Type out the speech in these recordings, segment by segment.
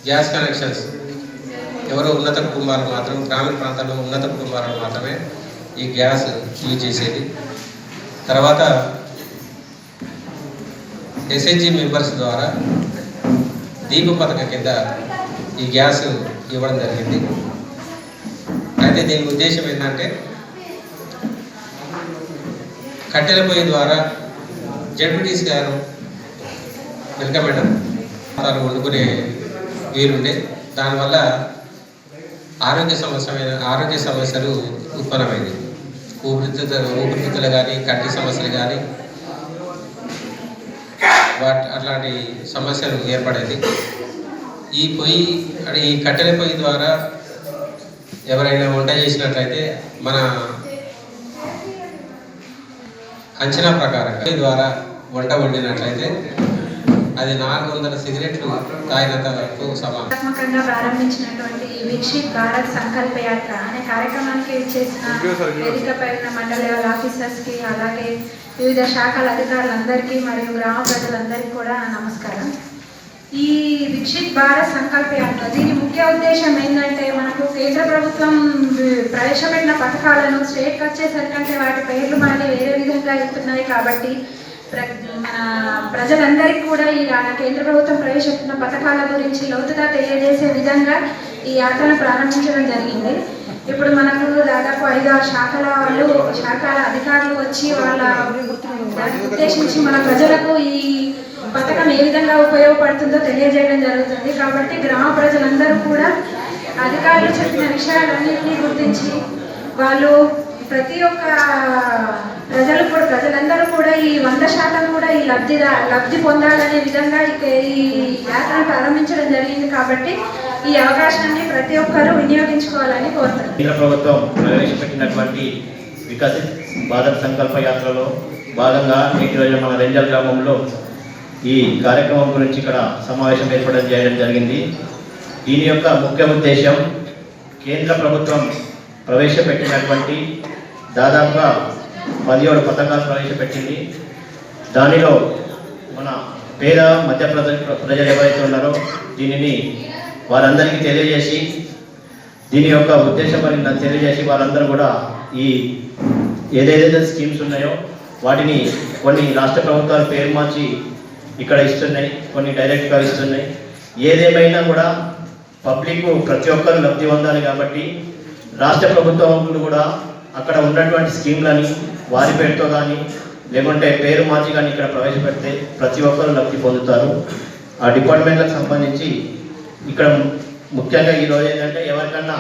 Gas connections ఎవరో ఉన్నత కుటుంబాలు మాత్రం, గ్రామీణ ప్రాంతాల్లో ఉన్నత కుటుంబాలను మాత్రమే ఈ గ్యాస్ యూజ్ చేసేది. తర్వాత ఎస్హెచ్జి మెంబర్స్ ద్వారా దీప పథకం కింద ఈ గ్యాస్ ఇవ్వడం జరిగింది. అయితే దీని ఉద్దేశం ఏంటంటే కట్టెల పొయ్యి ద్వారా జడ్పీటీసీ గారు వెల్కమ్ వండుకునే వీలుండే, దానివల్ల ఆరోగ్య సమస్యలు ఉత్పన్నమైంది. ఊపిరితిత్తులు కానీ, కంటి సమస్యలు కానీ అట్లాంటి సమస్యలు ఏర్పడేది. ఈ కట్టెల పొయ్యి ద్వారా ఎవరైనా వంట చేసినట్లయితే మన అంచనా ప్రకారంగా ద్వారా వంట వండినట్లయితే అది 400 సిగరెట్లు తాగినంతకు సమానంగా ప్రారంభించినటువంటి విక్షిత్ భారత్ సంకల్ప యాత్ర అనే కార్యక్రమానికి చేసిన వేదికపై ఉన్న మండల లెవెల్ ఆఫీసర్స్కి, అలాగే వివిధ శాఖల అధికారులందరికీ మరియు గ్రామ ప్రజలందరికీ కూడా నమస్కారం. ఈ విక్షిత్ భారత్ సంకల్ప యాత్ర దీని ముఖ్య ఉద్దేశం ఏంటంటే, మనకు కేంద్ర ప్రభుత్వం ప్రవేశపెట్టిన పథకాలను స్టేట్కి వచ్చేసరికంటే వాటి పేర్లు మళ్ళీ వేరే విధంగా వెళ్తున్నాయి. కాబట్టి మన ప్రజలందరికీ కూడా ఈ కేంద్ర ప్రభుత్వం ప్రవేశపెట్టిన పథకాల గురించి లోతుగా తెలియజేసే విధంగా ఈ యాత్రను ప్రారంభించడం జరిగింది. ఇప్పుడు మనకు దాదాపు 5-6 శాఖల అధికారులు వచ్చి వాళ్ళ ఉద్దేశించి మన ప్రజలకు ఈ పథకం ఏ విధంగా ఉపయోగపడుతుందో తెలియజేయడం జరుగుతుంది. కాబట్టి గ్రామ ప్రజలందరూ కూడా అధికారులు చెప్పిన విషయాలన్నింటినీ గుర్తించి వాళ్ళు ప్రతి ఒక్క ప్రజలందరూ కూడా ఈ 100% కూడా ఈ లబ్ధి పొందాలనే విధంగా ఈ యాత్రను ప్రారంభించడం జరిగింది. కాబట్టి ఈ అవకాశాన్ని ప్రతి ఒక్కరూ వినియోగించుకోవాలని కోరుతున్నాను. కేంద్ర ప్రభుత్వం ప్రవేశపెట్టినటువంటి వికసిత్ భారత్ సంకల్ప యాత్రలో భాగంగా నేటి రోజు మన రెంజల్ గ్రామంలో ఈ కార్యక్రమం గురించి ఇక్కడ సమావేశం ఏర్పడడం చేయడం జరిగింది. దీని యొక్క ముఖ్య ఉద్దేశం కేంద్ర ప్రభుత్వం ప్రవేశపెట్టినటువంటి దాదాపుగా 17 పథకాలు ప్రవేశపెట్టింది. దానిలో మన పేద మధ్య ప్రజలు ఎవరైతే ఉన్నారో దీనిని వారందరికీ తెలియజేసి, దీని యొక్క ఉద్దేశం అని తెలియజేసి వారందరూ కూడా ఈ ఏదైతే స్కీమ్స్ ఉన్నాయో వాటిని కొన్ని రాష్ట్ర ప్రభుత్వాలు పేరు మార్చి ఇక్కడ ఇస్తున్నాయి, కొన్ని డైరెక్ట్గా ఇస్తున్నాయి. ఏదేమైనా కూడా పబ్లిక్ ప్రతి ఒక్కరు లబ్ధి పొందాలి. కాబట్టి రాష్ట్ర ప్రభుత్వం కూడా అక్కడ ఉన్నటువంటి స్కీమ్లని వారి పేరుతో కానీ లేకుంటే పేరు మార్చి కానీ ఇక్కడ ప్రవేశపెడితే ప్రతి ఒక్కరు లబ్ధి పొందుతారు. ఆ డిపార్ట్మెంట్లకు సంబంధించి ఇక్కడ ముఖ్యంగా ఈరోజు ఏంటంటే ఎవరికన్నా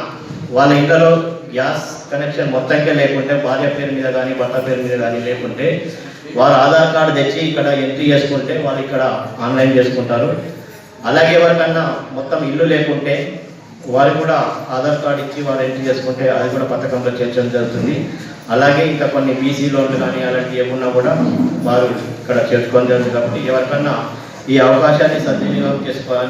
వాళ్ళ ఇంట్లో గ్యాస్ కనెక్షన్ మొత్తంగా లేకుంటే, భార్య పేరు మీద కానీ భర్త పేరు మీద కానీ లేకుంటే వారు ఆధార్ కార్డు తెచ్చి ఇక్కడ ఎంట్రీ చేసుకుంటే వాళ్ళు ఇక్కడ ఆన్లైన్ చేసుకుంటారు. అలాగే ఎవరికన్నా మొత్తం ఇల్లు లేకుంటే వారు కూడా ఆధార్ కార్డు ఇచ్చి వారు ఎంట్రీ చేసుకుంటే అది కూడా పథకంలో చేర్చడం జరుగుతుంది. అలాగే ఇంకా కొన్ని బీసీ లోన్లు కానీ అలాంటివి ఏమున్నా కూడా వారు ఇక్కడ చేర్చుకోవడం జరుగుతుంది. కాబట్టి ఎవరికన్నా ఈ అవకాశాన్ని సద్వినియోగం చేసుకోవాలని